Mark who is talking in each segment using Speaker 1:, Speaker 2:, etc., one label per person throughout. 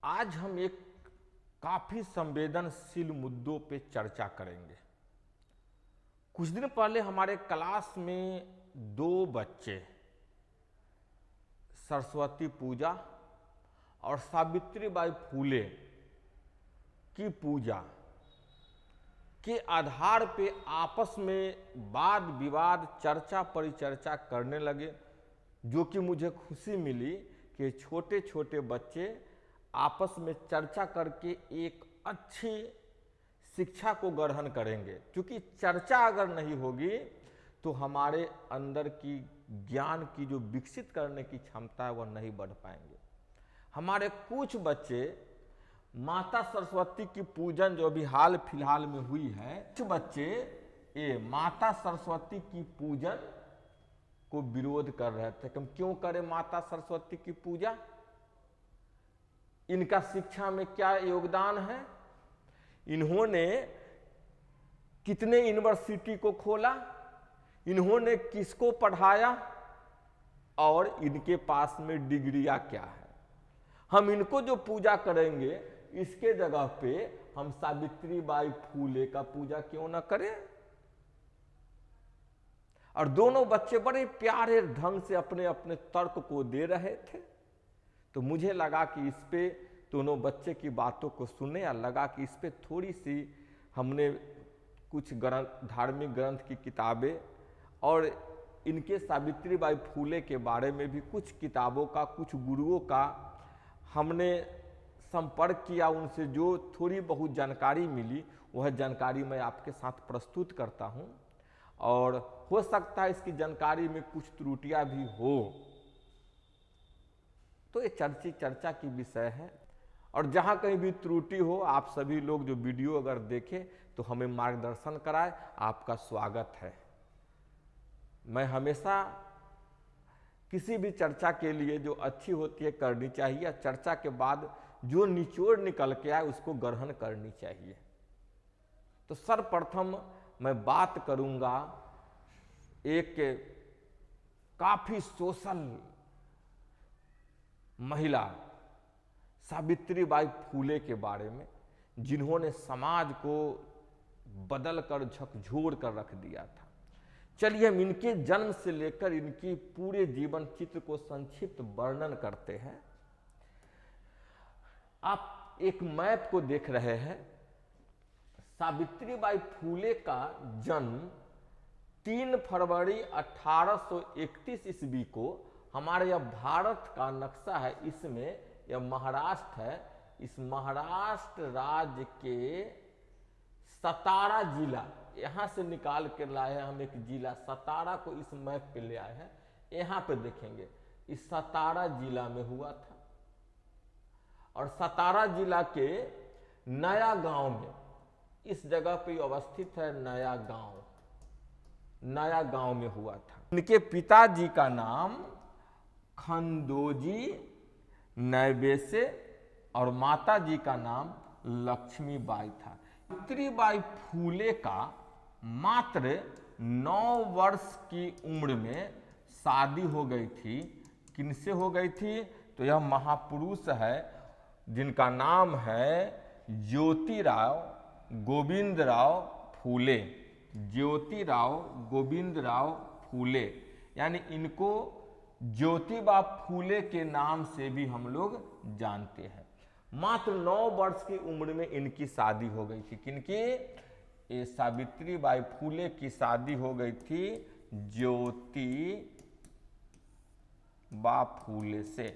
Speaker 1: आज हम एक काफी संवेदनशील मुद्दों पे चर्चा करेंगे। कुछ दिन पहले हमारे क्लास में दो बच्चे सरस्वती पूजा और सावित्रीबाई फूले की पूजा के आधार पे आपस में वाद विवाद चर्चा परिचर्चा करने लगे, जो कि मुझे खुशी मिली कि छोटे छोटे बच्चे आपस में चर्चा करके एक अच्छी शिक्षा को ग्रहण करेंगे। क्योंकि चर्चा अगर नहीं होगी तो हमारे अंदर की ज्ञान की जो विकसित करने की क्षमता है वह नहीं बढ़ पाएंगे। हमारे कुछ बच्चे माता सरस्वती की पूजन जो अभी हाल फिलहाल में हुई है, कुछ बच्चे ये माता सरस्वती की पूजन को विरोध कर रहे थे कि हम क्यों करें माता सरस्वती की पूजा, इनका शिक्षा में क्या योगदान है, इन्होंने कितने यूनिवर्सिटी को खोला, इन्होंने किसको पढ़ाया और इनके पास में डिग्रियां क्या है। हम इनको जो पूजा करेंगे इसके जगह पे हम सावित्रीबाई फूले का पूजा क्यों ना करें। और दोनों बच्चे बड़े प्यारे ढंग से अपने अपने तर्क को दे रहे थे। तो मुझे लगा कि इस पे दोनों बच्चे की बातों को सुने और लगा कि इस पे थोड़ी सी हमने कुछ धार्मिक ग्रंथ की किताबें और इनके सावित्रीबाई फूले के बारे में भी कुछ किताबों का, कुछ गुरुओं का हमने संपर्क किया, उनसे जो थोड़ी बहुत जानकारी मिली वह जानकारी मैं आपके साथ प्रस्तुत करता हूं। और हो सकता है इसकी जानकारी में कुछ त्रुटियां भी हो, तो ये चर्चा की विषय है। और जहां कहीं भी त्रुटि हो, आप सभी लोग जो वीडियो अगर देखें तो हमें मार्गदर्शन कराएं, आपका स्वागत है। मैं हमेशा किसी भी चर्चा के लिए जो अच्छी होती है करनी चाहिए, चर्चा के बाद जो निचोड़ निकल के आए उसको ग्रहण करनी चाहिए। तो सर्वप्रथम मैं बात करूंगा एक काफी सोशल महिला सावित्रीबाई फूले के बारे में, जिन्होंने समाज को बदलकर झकझोर कर रख दिया था। चलिए हम इनके जन्म से लेकर इनकी पूरे जीवन चित्र को संक्षिप्त वर्णन करते हैं। आप एक मैप को देख रहे हैं। सावित्रीबाई फूले का जन्म 3 फरवरी 1831 ईस्वी को, हमारे यह भारत का नक्शा है, इसमें यह महाराष्ट्र है, इस महाराष्ट्र राज्य के सतारा जिला, यहां से निकाल कर लाए हैं हम एक जिला सतारा को, इस मैप पे ले आए हैं। यहां पे देखेंगे इस सतारा जिला में हुआ था। और सतारा जिला के नया गांव में, इस जगह पे अवस्थित है नया गांव, नया गांव में हुआ था। इनके पिताजी का नाम खंडोजी नैवेसे और माताजी का नाम लक्ष्मीबाई था। सावित्रीबाई फूले का मात्र 9 वर्ष की उम्र में शादी हो गई थी। किनसे हो गई थी? तो यह महापुरुष है जिनका नाम है ज्योतिराव गोविंदराव फूले। ज्योतिराव गोविंदराव फूले, यानी इनको ज्योतिबा फूले के नाम से भी हम लोग जानते हैं। मात्र 9 वर्ष की उम्र में इनकी शादी हो गई थी। किनकी? ये सावित्रीबाई फूले की शादी हो गई थी ज्योतिबा फूले से।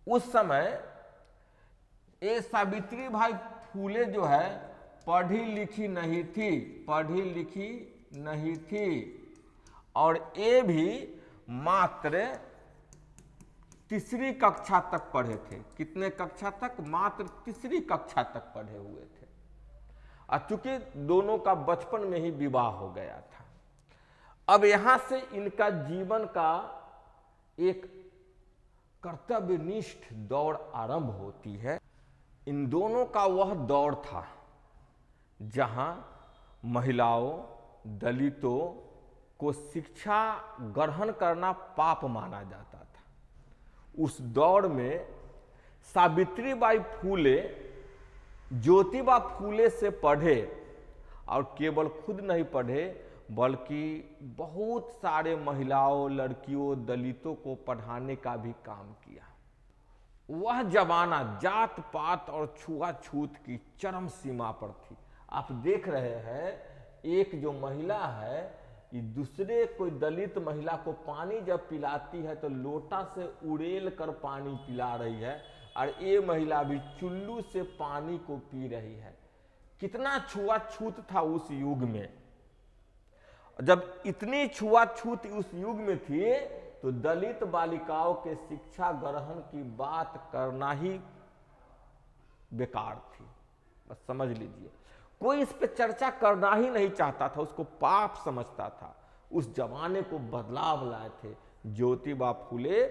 Speaker 1: उस समय ये सावित्रीबाई फूले जो है पढ़ी लिखी नहीं थी, पढ़ी लिखी नहीं थी, और ये भी मात्र 3री कक्षा तक पढ़े थे। कितने कक्षा तक? मात्र 3री कक्षा तक पढ़े हुए थे। और चूंकि दोनों का बचपन में ही विवाह हो गया था। अब यहां से इनका जीवन का एक कर्तव्यनिष्ठ दौड़ आरंभ होती है। इन दोनों का वह दौर था जहां महिलाओं, दलितों को शिक्षा ग्रहण करना पाप माना जाता था। उस दौर में सावित्रीबाई फूले ज्योतिबा फूले से पढ़े, और केवल खुद नहीं पढ़े बल्कि बहुत सारे महिलाओं, लड़कियों, दलितों को पढ़ाने का भी काम किया। वह जमाना जात पात और छुआछूत की चरम सीमा पर थी। आप देख रहे हैं, एक जो महिला है ये दूसरे कोई दलित महिला को पानी जब पिलाती है तो लोटा से उड़ेल कर पानी पिला रही है, और ये महिला भी चुल्लू से पानी को पी रही है। कितना छुआछूत था उस युग में। जब इतनी छुआछूत उस युग में थी तो दलित बालिकाओं के शिक्षा ग्रहण की बात करना ही बेकार थी। बस समझ लीजिए, कोई इस पे चर्चा करना ही नहीं चाहता था, उसको पाप समझता था। उस जमाने को बदलाव लाए थे ज्योतिबा फूले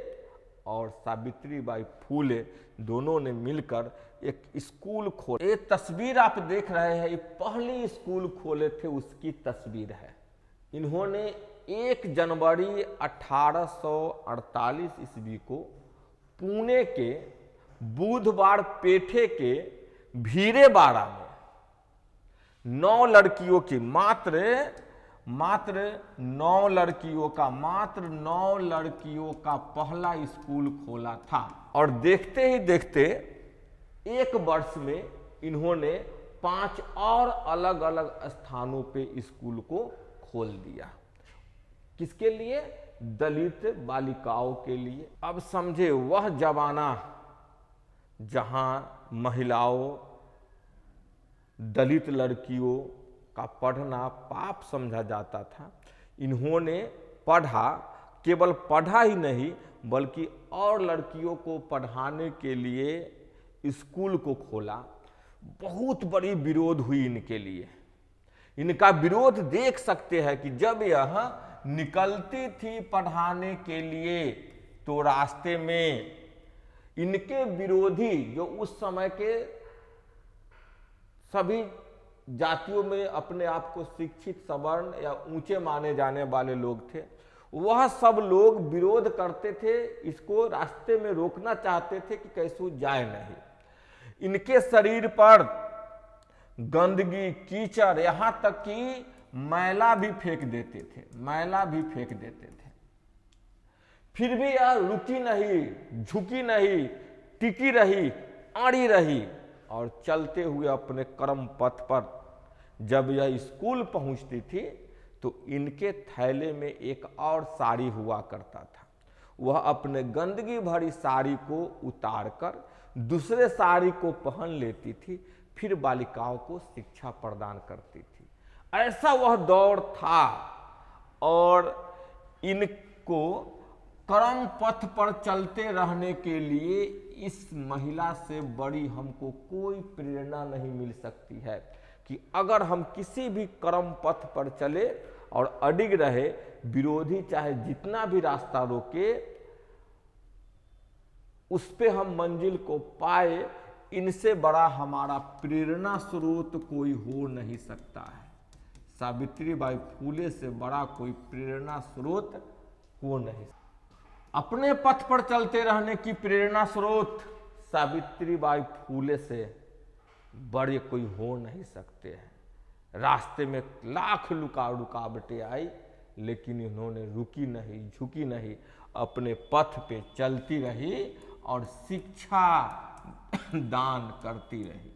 Speaker 1: और सावित्रीबाई फूले, दोनों ने मिलकर एक स्कूल खोला। ये तस्वीर आप देख रहे हैं, ये पहली स्कूल खोले थे उसकी तस्वीर है। इन्होंने 1 जनवरी 1848 ईस्वी को पुणे के बुधवार पेठे के भीरेबाड़ा में 9 लड़कियों की मात्र 9 लड़कियों का पहला स्कूल खोला था। और देखते ही देखते 1 वर्ष में इन्होंने 5 और अलग अलग स्थानों पे स्कूल को खोल दिया। किसके लिए? दलित बालिकाओं के लिए। अब समझे, वह जमाना जहां महिलाओं, दलित लड़कियों का पढ़ना पाप समझा जाता था, इन्होंने पढ़ा। केवल पढ़ा ही नहीं बल्कि और लड़कियों को पढ़ाने के लिए स्कूल को खोला। बहुत बड़ी विरोध हुई इनके लिए। इनका विरोध देख सकते हैं कि जब यह निकलती थी पढ़ाने के लिए तो रास्ते में इनके विरोधी, जो उस समय के सभी जातियों में अपने आप को शिक्षित, सवर्ण या ऊंचे माने जाने वाले लोग थे, वह सब लोग विरोध करते थे, इसको रास्ते में रोकना चाहते थे कि कैसे जाए नहीं। इनके शरीर पर गंदगी, कीचड़, यहां तक कि मैला भी फेंक देते थे। फिर भी यह रुकी नहीं, झुकी नहीं, टिकी रही, अड़ी रही और चलते हुए अपने कर्म पथ पर जब यह स्कूल पहुंचती थी तो इनके थैले में एक और साड़ी हुआ करता था। वह अपने गंदगी भरी साड़ी को उतारकर दूसरे साड़ी को पहन लेती थी, फिर बालिकाओं को शिक्षा प्रदान करती थी। ऐसा वह दौर था और इनको कर्म पथ पर चलते रहने के लिए इस महिला से बड़ी हमको कोई प्रेरणा नहीं मिल सकती है कि अगर हम किसी भी कर्म पथ पर चले और अडिग रहे, विरोधी चाहे जितना भी रास्ता रोके, उस पे हम मंजिल को पाए, इनसे बड़ा हमारा प्रेरणा स्रोत कोई हो नहीं सकता है। सावित्रीबाई फूले से बड़ा कोई प्रेरणा स्रोत हो नहीं। अपने पथ पर चलते रहने की प्रेरणा स्रोत सावित्रीबाई फूले से बड़े कोई हो नहीं सकते हैं। रास्ते में लाख रुकावटें आई, लेकिन इन्होंने रुकी नहीं, झुकी नहीं, अपने पथ पे चलती रही और शिक्षा दान करती रही।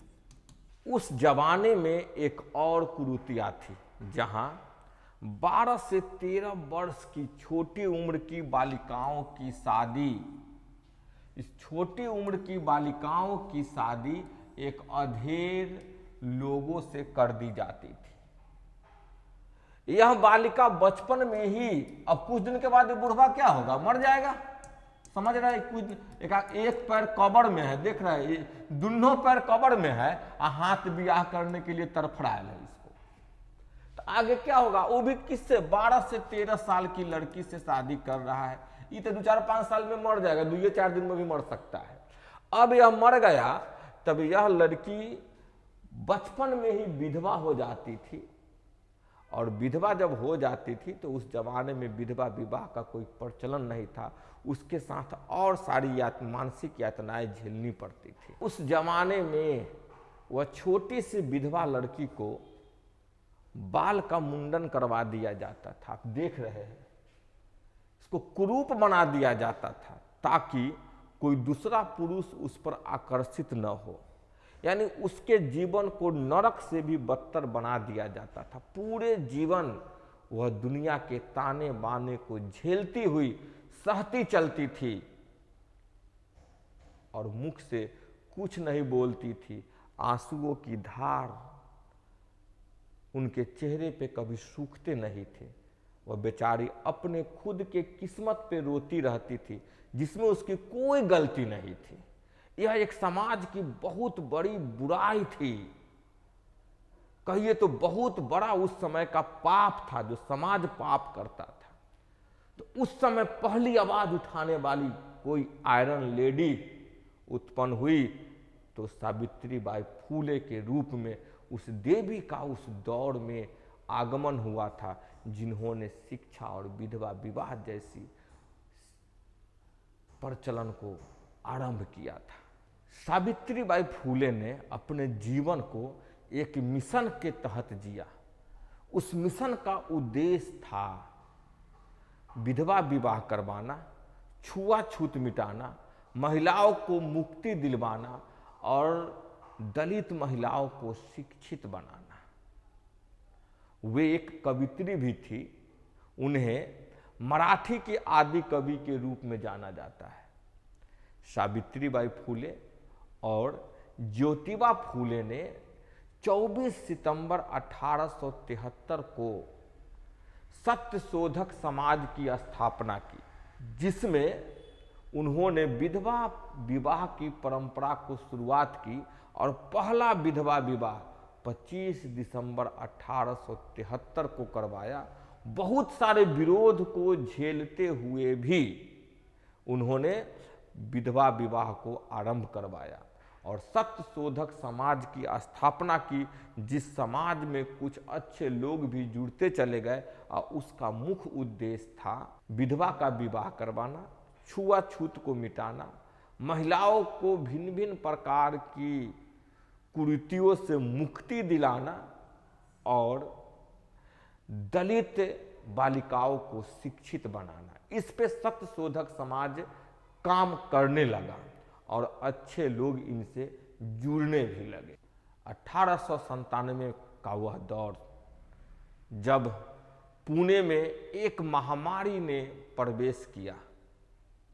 Speaker 1: उस जमाने में एक और कुरीतियां थी, जहां 12 से 13 वर्ष की छोटी उम्र की बालिकाओं की शादी, इस छोटी उम्र की बालिकाओं की शादी एक अधेड़ लोगों से कर दी जाती थी। यह बालिका बचपन में ही, अब कुछ दिन के बाद ये बुढ़वा क्या होगा, मर जाएगा। समझ रहे हैं? कुछ एक पैर कब्र में है, देख रहे हैं, दोनों पैर कब्र में है, हाथ ब्याह करने के लिए तड़फड़ाया है इसको। तो आगे क्या होगा? वो भी किससे? 12 से 13 साल की लड़की से शादी कर रहा है। ये तो 2-4-5 साल में मर जाएगा, 2-4 दिन में भी मर सकता है। अब यह मर गया, तब यह लड़की बचपन में ही विधवा हो जाती थी और विधवा जब हो जाती थी तो उस जमाने में विधवा विवाह का कोई प्रचलन नहीं था, उसके साथ और सारी मानसिक यातनाएं झेलनी पड़ती थी। उस जमाने में वह छोटी सी विधवा लड़की को बाल का मुंडन करवा दिया जाता था। आप देख रहे हैं, इसको कुरूप बना दिया जाता था ताकि कोई दूसरा पुरुष उस पर आकर्षित न हो, यानी उसके जीवन को नरक से भी बदतर बना दिया जाता था। पूरे जीवन वह दुनिया के ताने बाने को झेलती हुई सहती चलती थी और मुख से कुछ नहीं बोलती थी। आंसुओं की धार उनके चेहरे पे कभी सूखते नहीं थे। वह बेचारी अपने खुद के किस्मत पे रोती रहती थी जिसमें उसकी कोई गलती नहीं थी। यह एक समाज की बहुत बड़ी बुराई थी, कहिए तो बहुत बड़ा उस समय का पाप था जो समाज पाप करता था। तो उस समय पहली आवाज उठाने वाली कोई आयरन लेडी उत्पन्न हुई तो सावित्रीबाई फूले के रूप में उस देवी का उस दौर में आगमन हुआ था, जिन्होंने शिक्षा और विधवा विवाह जैसी प्रचलन को आरंभ किया था। सावित्रीबाई फूले ने अपने जीवन को एक मिशन के तहत जिया। उस मिशन का उद्देश्य था विधवा विवाह करवाना, छुआछूत मिटाना, महिलाओं को मुक्ति दिलवाना और दलित महिलाओं को शिक्षित बनाना। वे एक कवित्री भी थी। उन्हें मराठी के आदि कवि के रूप में जाना जाता है। सावित्रीबाई फूले और ज्योतिबा फूले ने 24 सितंबर 1873 को सत्यशोधक समाज की स्थापना की, जिसमें उन्होंने विधवा विवाह की परंपरा को शुरुआत की और पहला विधवा विवाह 25 दिसंबर 1873 को करवाया। बहुत सारे विरोध को झेलते हुए भी उन्होंने विधवा विवाह को आरंभ करवाया और सत्यशोधक समाज की स्थापना की, जिस समाज में कुछ अच्छे लोग भी जुड़ते चले गए और उसका मुख्य उद्देश्य था विधवा का विवाह करवाना, छुआछूत को मिटाना, महिलाओं को भिन्न भिन्न प्रकार की कुरीतियों से मुक्ति दिलाना और दलित बालिकाओं को शिक्षित बनाना। इस पे सत्यशोधक समाज काम करने लगा और अच्छे लोग इनसे जुड़ने भी लगे। 1897 का वह दौर जब पुणे में एक महामारी ने प्रवेश किया,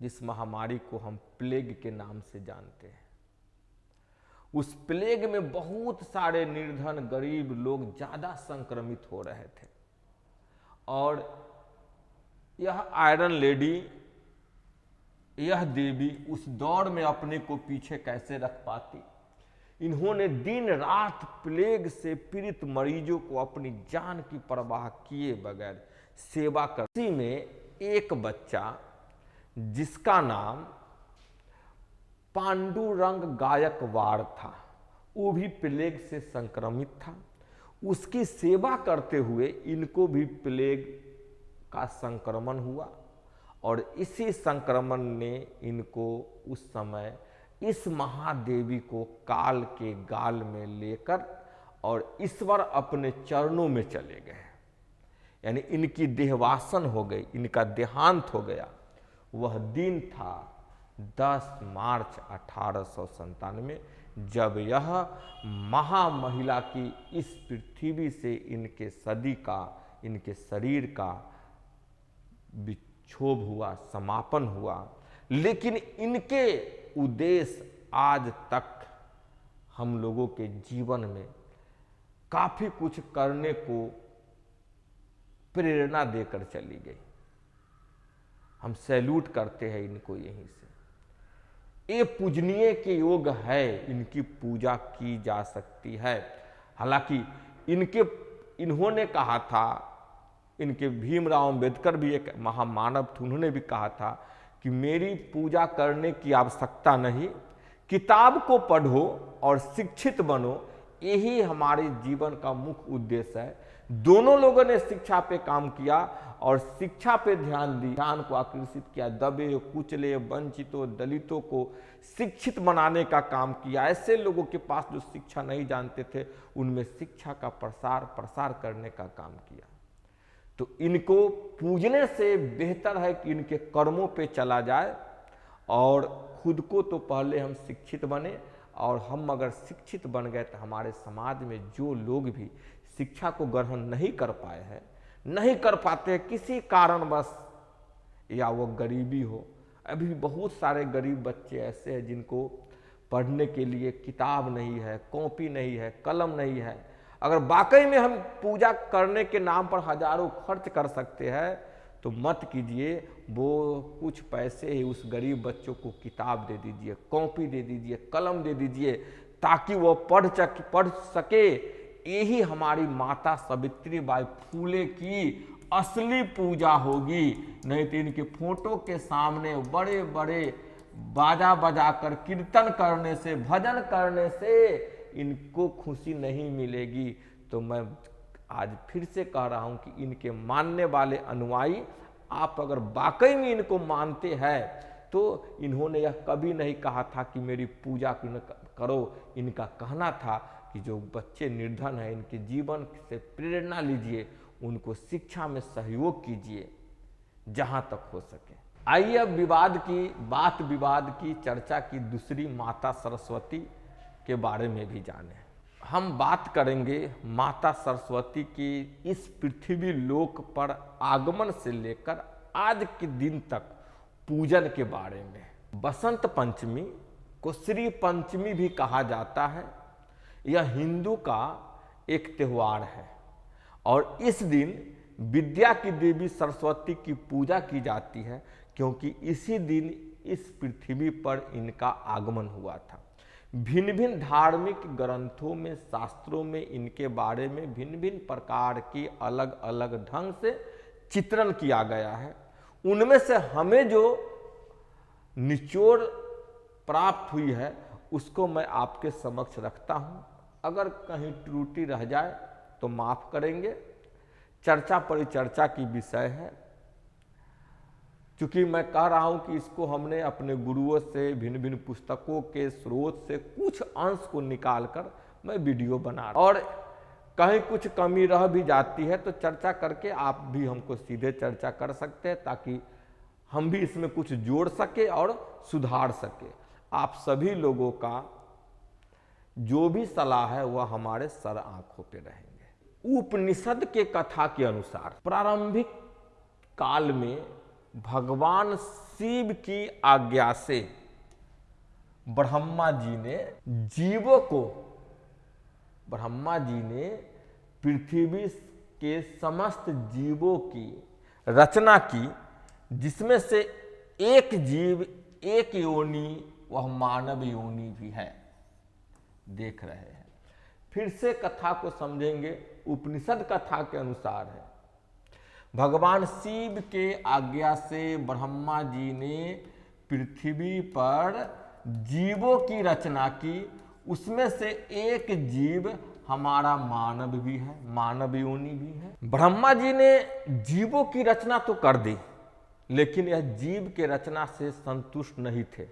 Speaker 1: जिस महामारी को हम प्लेग के नाम से जानते हैं। उस प्लेग में बहुत सारे निर्धन गरीब लोग ज्यादा संक्रमित हो रहे थे और यह आयरन लेडी, यह देवी उस दौर में अपने को पीछे कैसे रख पाती। इन्होंने दिन रात प्लेग से पीड़ित मरीजों को अपनी जान की परवाह किए बगैर सेवा कर। इसी में एक बच्चा जिसका नाम पांडुरंग गायकवाड़ था, वो भी प्लेग से संक्रमित था। उसकी सेवा करते हुए इनको भी प्लेग का संक्रमण हुआ और इसी संक्रमण ने इनको उस समय इस महादेवी को काल के गाल में लेकर और ईश्वर अपने चरणों में चले गए, यानी इनकी देहवासन हो गई, इनका देहांत हो गया। वह दिन था 10 मार्च 1897, जब यह महामहिला की इस पृथ्वी से इनके सदी का, इनके शरीर का विक्षोभ हुआ, समापन हुआ। लेकिन इनके उद्देश्य आज तक हम लोगों के जीवन में काफी कुछ करने को प्रेरणा देकर चली गई। हम सैल्यूट करते हैं इनको यहीं से। ये पूजनीय के योग है, इनकी पूजा की जा सकती है। हालांकि इन्होंने कहा था, इनके भीमराव अंबेडकर भी एक महामानव थे, उन्होंने भी कहा था कि मेरी पूजा करने की आवश्यकता नहीं, किताब को पढ़ो और शिक्षित बनो, यही हमारे जीवन का मुख्य उद्देश्य है। दोनों लोगों ने शिक्षा पे काम किया और शिक्षा पे ध्यान को आकर्षित किया। दबे कुचले वंचितों दलितों को शिक्षित बनाने का काम किया। ऐसे लोगों के पास जो शिक्षा नहीं जानते थे उनमें शिक्षा का प्रसार करने का काम किया। तो इनको पूजने से बेहतर है कि इनके कर्मों पे चला जाए और खुद को तो पहले हम शिक्षित बने, और हम अगर शिक्षित बन गए तो हमारे समाज में जो लोग भी शिक्षा को ग्रहण नहीं कर पाए हैं, नहीं कर पाते हैं किसी कारणवश, या वो गरीबी हो, अभी बहुत सारे गरीब बच्चे ऐसे हैं जिनको पढ़ने के लिए किताब नहीं है, कॉपी नहीं है, कलम नहीं है। अगर वाकई में हम पूजा करने के नाम पर हजारों खर्च कर सकते हैं तो मत कीजिए, वो कुछ पैसे ही उस गरीब बच्चों को किताब दे दीजिए, कॉपी दे दीजिए, कलम दे दीजिए, ताकि वो पढ़ सके। यही हमारी माता सावित्री बाई फूले की असली पूजा होगी। नहीं तो इनके फोटो के सामने बड़े बड़े बाजा बजाकर कीर्तन करने से, भजन करने से इनको खुशी नहीं मिलेगी। तो मैं आज फिर से कह रहा हूं कि इनके मानने वाले अनुयायी, आप अगर वाकई में इनको मानते हैं तो इन्होंने यह कभी नहीं कहा था कि मेरी पूजा करो। इनका कहना था कि जो बच्चे निर्धन हैं इनके जीवन से प्रेरणा लीजिए, उनको शिक्षा में सहयोग कीजिए जहां तक हो सके। आइए अब विवाद की चर्चा की दूसरी माता सरस्वती के बारे में भी जाने। हम बात करेंगे माता सरस्वती की इस पृथ्वी लोक पर आगमन से लेकर आज के दिन तक पूजन के बारे में। बसंत पंचमी को श्री पंचमी भी कहा जाता है। यह हिंदू का एक त्योहार है और इस दिन विद्या की देवी सरस्वती की पूजा की जाती है, क्योंकि इसी दिन इस पृथ्वी पर इनका आगमन हुआ था। भिन्न भिन्न धार्मिक ग्रंथों में, शास्त्रों में इनके बारे में भिन्न भिन्न प्रकार की अलग अलग ढंग से चित्रण किया गया है। उनमें से हमें जो निचोड़ प्राप्त हुई है उसको मैं आपके समक्ष रखता हूं। अगर कहीं त्रुटि रह जाए तो माफ करेंगे। चर्चा परिचर्चा की विषय है। चूंकि मैं कह रहा हूं कि इसको हमने अपने गुरुओं से, भिन्न भिन्न पुस्तकों के स्रोत से कुछ अंश को निकालकर मैं वीडियो बना रहा हूं, और कहीं कुछ कमी रह भी जाती है तो चर्चा करके आप भी हमको सीधे चर्चा कर सकते हैं, ताकि हम भी इसमें कुछ जोड़ सके और सुधार सके। आप सभी लोगों का जो भी सलाह है वह हमारे सर आंखों पे रहेंगे। उपनिषद के कथा के अनुसार प्रारंभिक काल में भगवान शिव की आज्ञा से ब्रह्मा जी ने पृथ्वी के समस्त जीवों की रचना की, जिसमें से एक जीव, एक योनि, वह मानव योनि भी है। देख रहे हैं, फिर से कथा को समझेंगे। उपनिषद कथा के अनुसार है, भगवान शिव के आज्ञा से ब्रह्मा जी ने पृथ्वी पर जीवों की रचना की। उसमें से एक जीव हमारा मानव भी है, मानव योनि भी है। ब्रह्मा जी ने जीवों की रचना तो कर दी, लेकिन यह जीव के रचना से संतुष्ट नहीं थे,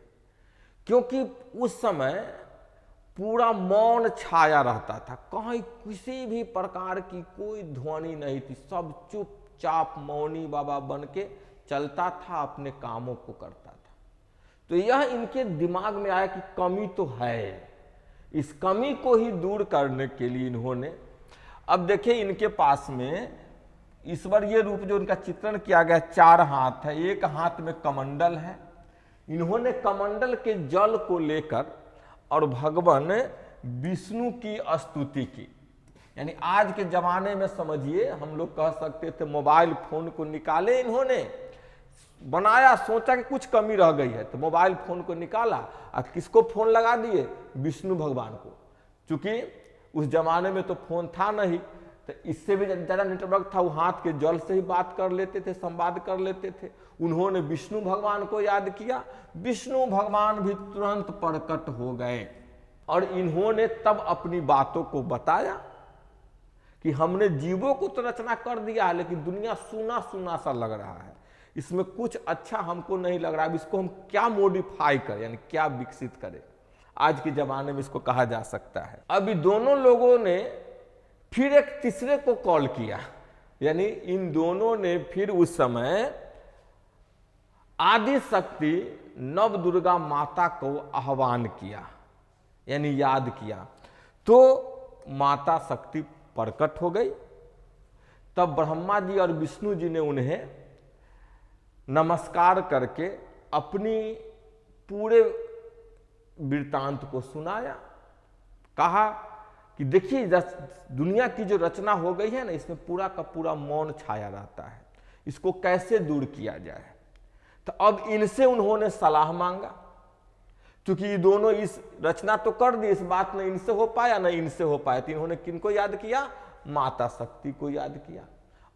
Speaker 1: क्योंकि उस समय पूरा मौन छाया रहता था। कहीं किसी भी प्रकार की कोई ध्वनि नहीं थी, सब चुपचाप मौनी बाबा बन के चलता था, अपने कामों को करता था। तो यह इनके दिमाग में आया कि कमी तो है। इस कमी को ही दूर करने के लिए इन्होंने, अब देखिए इनके पास में ईश्वरीय रूप जो इनका चित्रण किया गया, 4 हाथ है, एक हाथ में कमंडल है। इन्होंने कमंडल के जल को लेकर और भगवान विष्णु की स्तुति की। यानी आज के जमाने में समझिए, हम लोग कह सकते थे मोबाइल फोन को निकाले, इन्होंने बनाया, सोचा कि कुछ कमी रह गई है तो मोबाइल फोन को निकाला और किसको फोन लगा दिए, विष्णु भगवान को। चूंकि उस जमाने में तो फोन था नहीं, तो इससे भी ज्यादा नेटवर्क था, वो हाथ के जल से ही बात कर लेते थे, संवाद कर लेते थे। उन्होंने विष्णु भगवान को याद किया, विष्णु भगवान भी तुरंत प्रकट हो गए और इन्होंने तब अपनी बातों को बताया कि हमने जीवों को तो रचना कर दिया है, लेकिन दुनिया सूना सूना सा लग रहा है, इसमें कुछ अच्छा हमको नहीं लग रहा है, इसको हम क्या मॉडिफाई करें, यानी क्या विकसित करें। आज के जमाने में इसको कहा जा सकता है। अभी दोनों लोगों ने फिर एक तीसरे को कॉल किया, यानी इन दोनों ने फिर उस समय आदि शक्ति नव दुर्गा माता को आह्वान किया, यानी याद किया, तो माता शक्ति प्रकट हो गई। तब ब्रह्मा जी और विष्णु जी ने उन्हें नमस्कार करके अपनी पूरे वृत्तांत को सुनाया। कहा कि देखिए दुनिया की जो रचना हो गई है ना, इसमें पूरा का पूरा मौन छाया रहता है, इसको कैसे दूर किया जाए। तो अब इनसे उन्होंने सलाह मांगा, क्योंकि ये दोनों इस रचना तो कर दी, इस बात न इनसे हो पाया न इनसे हो पाया, तो इन्होंने किनको याद किया? माता शक्ति को याद किया।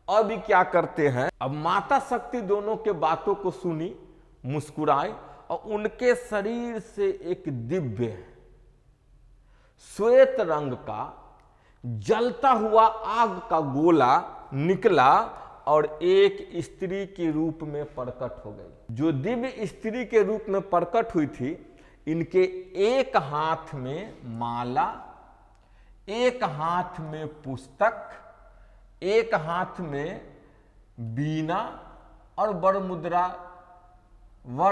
Speaker 1: अब ये क्या करते हैं, अब माता शक्ति दोनों के बातों को सुनी, मुस्कुराए, और उनके शरीर से एक दिव्य श्वेत रंग का जलता हुआ आग का गोला निकला और एक स्त्री के रूप में प्रकट हो गई। जो दिव्य स्त्री के रूप में प्रकट हुई थी, इनके एक हाथ में माला, एक हाथ में पुस्तक, एक हाथ में बीना और वर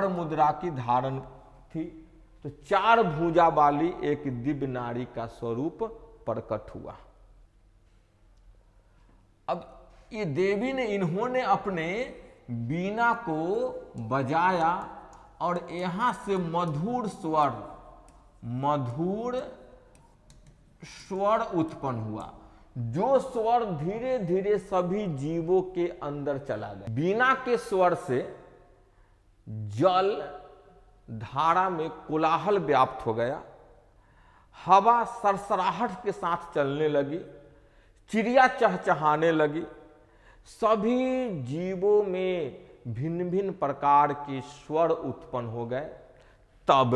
Speaker 1: मुद्रा की धारण थी। तो 4 भुजा वाली एक दिव्य नारी का स्वरूप प्रकट हुआ। अब ये देवी ने, इन्होंने अपने बीना को बजाया और यहां से मधुर स्वर उत्पन्न हुआ, जो स्वर धीरे धीरे सभी जीवों के अंदर चला गया। बीना के स्वर से जल धारा में कोलाहल व्याप्त हो गया, हवा सरसराहट के साथ चलने लगी, चिड़िया चहचहाने लगी, सभी जीवों में भिन्न भिन्न प्रकार के स्वर उत्पन्न हो गए। तब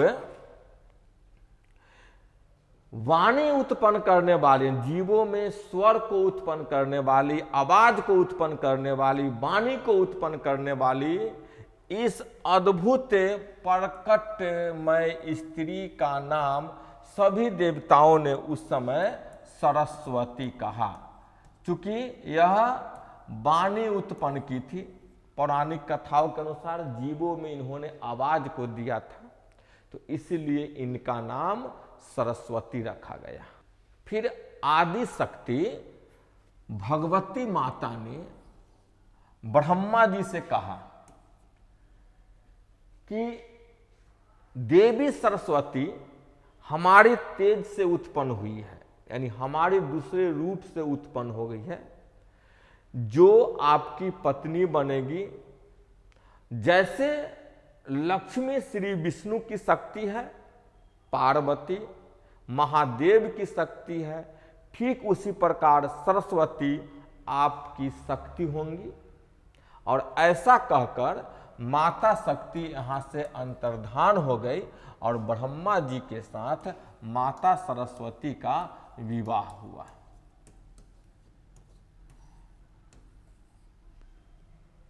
Speaker 1: वाणी उत्पन्न करने वाली, जीवों में स्वर को उत्पन्न करने वाली, आवाज को उत्पन्न करने वाली, वाणी को उत्पन्न करने वाली इस अद्भुत प्रकटमय स्त्री का नाम सभी देवताओं ने उस समय सरस्वती कहा, क्योंकि यह वाणी उत्पन्न की थी। पौराणिक कथाओं के अनुसार जीवों में इन्होंने आवाज को दिया था, तो इसलिए इनका नाम सरस्वती रखा गया। फिर आदि शक्ति भगवती माता ने ब्रह्मा जी से कहा कि देवी सरस्वती हमारे तेज से उत्पन्न हुई है, यानी हमारे दूसरे रूप से उत्पन्न हो गई है, जो आपकी पत्नी बनेगी। जैसे लक्ष्मी श्री विष्णु की शक्ति है, पार्वती महादेव की शक्ति है, ठीक उसी प्रकार सरस्वती आपकी शक्ति होंगी। और ऐसा कहकर माता शक्ति यहां से अंतर्धान हो गई और ब्रह्मा जी के साथ माता सरस्वती का विवाह हुआ।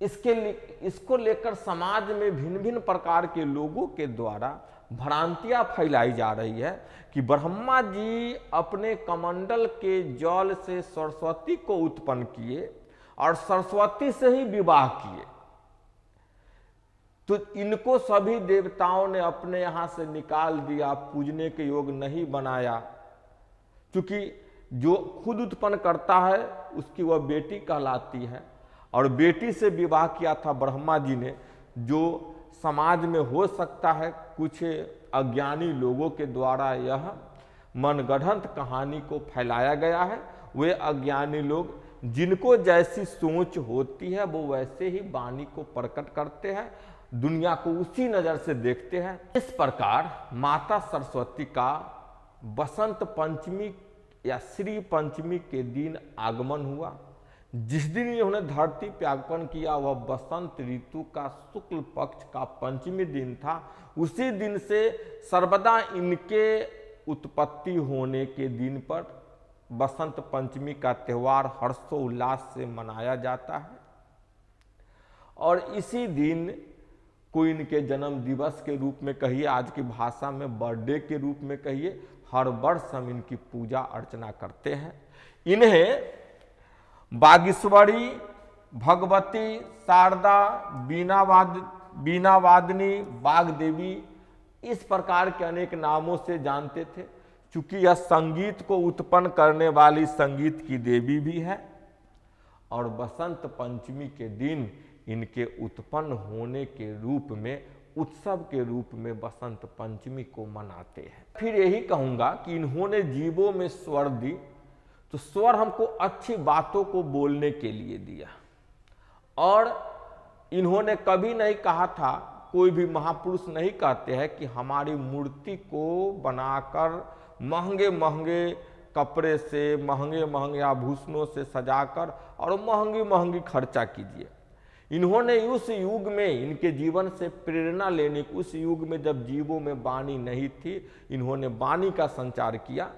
Speaker 1: इसको लेकर समाज में भिन्न भिन्न प्रकार के लोगों के द्वारा भ्रांतियां फैलाई जा रही है कि ब्रह्मा जी अपने कमंडल के जल से सरस्वती को उत्पन्न किए और सरस्वती से ही विवाह किए, तो इनको सभी देवताओं ने अपने यहां से निकाल दिया, पूजने के योग नहीं बनाया, क्योंकि जो खुद उत्पन्न करता है उसकी वह बेटी कहलाती है। और बेटी से विवाह किया था ब्रह्मा जी ने, जो समाज में हो सकता है कुछ अज्ञानी लोगों के द्वारा यह मनगढ़ंत कहानी को फैलाया गया है। वे अज्ञानी लोग जिनको जैसी सोच होती है वो वैसे ही वाणी को प्रकट करते हैं, दुनिया को उसी नजर से देखते हैं। इस प्रकार माता सरस्वती का बसंत पंचमी या श्री पंचमी के दिन आगमन हुआ। जिस दिन इन्होंने धरती पे आगमन किया वह बसंत ऋतु का शुक्ल पक्ष का पंचमी दिन था। उसी दिन से सर्वदा इनके उत्पत्ति होने के दिन पर बसंत पंचमी का त्यौहार हर्षोल्लास से मनाया जाता है और इसी दिन कोई इनके जन्म दिवस के रूप में कहिए, आज की भाषा में बर्थडे के रूप में कहिए, हर वर्ष हम इनकी पूजा अर्चना करते हैं। इन्हें बागेश्वरी, भगवती, शारदा, बीनावादिनी, बागदेवी इस प्रकार के अनेक नामों से जानते थे। चूंकि यह संगीत को उत्पन्न करने वाली संगीत की देवी भी है और बसंत पंचमी के दिन इनके उत्पन्न होने के रूप में, उत्सव के रूप में बसंत पंचमी को मनाते हैं। फिर यही कहूँगा कि इन्होंने जीवों में स्वर दी, तो स्वर हमको अच्छी बातों को बोलने के लिए दिया और इन्होंने कभी नहीं कहा था, कोई भी महापुरुष नहीं कहते हैं कि हमारी मूर्ति को बनाकर महंगे महंगे कपड़े से, महंगे महंगे आभूषणों से सजाकर और महंगी महंगी खर्चा कीजिए। इन्होंने उस युग में इनके जीवन से प्रेरणा लेने, उस युग में जब जीवों में वाणी नहीं थी, इन्होंने वाणी का संचार किया।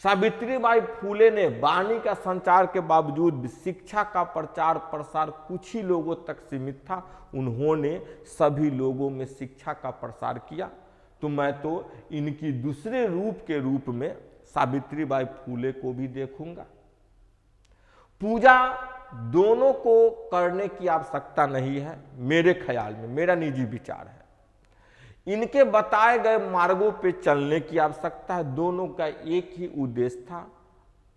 Speaker 1: सावित्रीबाई फूले ने वाणी का संचार के बावजूद शिक्षा का प्रचार प्रसार कुछ ही लोगों तक सीमित था, उन्होंने सभी लोगों में शिक्षा का प्रसार किया। तो मैं तो इनकी दूसरे रूप के रूप में सावित्रीबाई फूले को भी देखूंगा। पूजा दोनों को करने की आवश्यकता नहीं है, मेरे ख्याल में, मेरा निजी विचार है। इनके बताए गए मार्गों पे चलने की आवश्यकता है। दोनों का एक ही उद्देश्य था,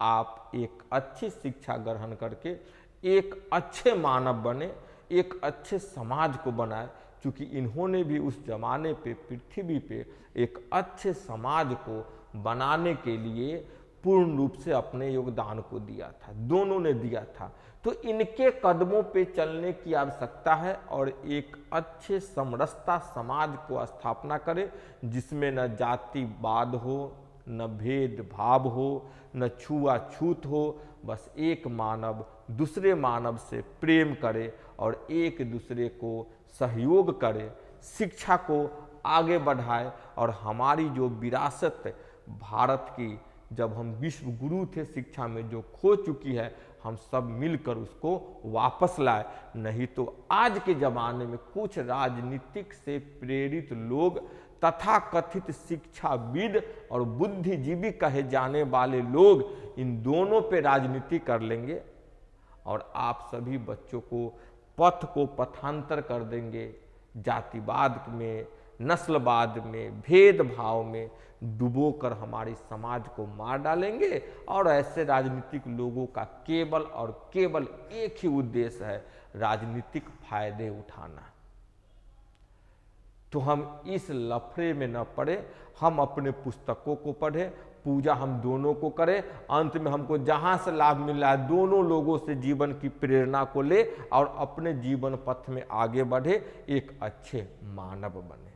Speaker 1: आप एक अच्छी शिक्षा ग्रहण करके एक अच्छे मानव बने, एक अच्छे समाज को बनाए। क्योंकि इन्होंने भी उस जमाने पे पृथ्वी पे एक अच्छे समाज को बनाने के लिए पूर्ण रूप से अपने योगदान को दिया था, दोनों ने दिया था। तो इनके कदमों पे चलने की आवश्यकता है और एक अच्छे समरसता समाज को स्थापना करे, जिसमें न जातिवाद हो, न भेदभाव हो, न छुआछूत हो। बस एक मानव दूसरे मानव से प्रेम करे और एक दूसरे को सहयोग करे, शिक्षा को आगे बढ़ाए और हमारी जो विरासत भारत की, जब हम विश्व गुरु थे शिक्षा में, जो खो चुकी है, हम सब मिलकर उसको वापस लाए। नहीं तो आज के ज़माने में कुछ राजनीतिक से प्रेरित लोग, तथा कथित शिक्षाविद और बुद्धिजीवी कहे जाने वाले लोग इन दोनों पे राजनीति कर लेंगे और आप सभी बच्चों को पथ को पथांतर कर देंगे, जातिवाद में, नस्लवाद में, भेदभाव में डुबोकर हमारे समाज को मार डालेंगे। और ऐसे राजनीतिक लोगों का केवल और केवल एक ही उद्देश्य है, राजनीतिक फायदे उठाना। तो हम इस लफड़े में न पड़े, हम अपने पुस्तकों को पढ़ें, पूजा हम दोनों को करें, अंत में हमको जहां से लाभ मिल रहा है दोनों लोगों से जीवन की प्रेरणा को ले और अपने जीवन पथ में आगे बढ़े, एक अच्छे मानव बने।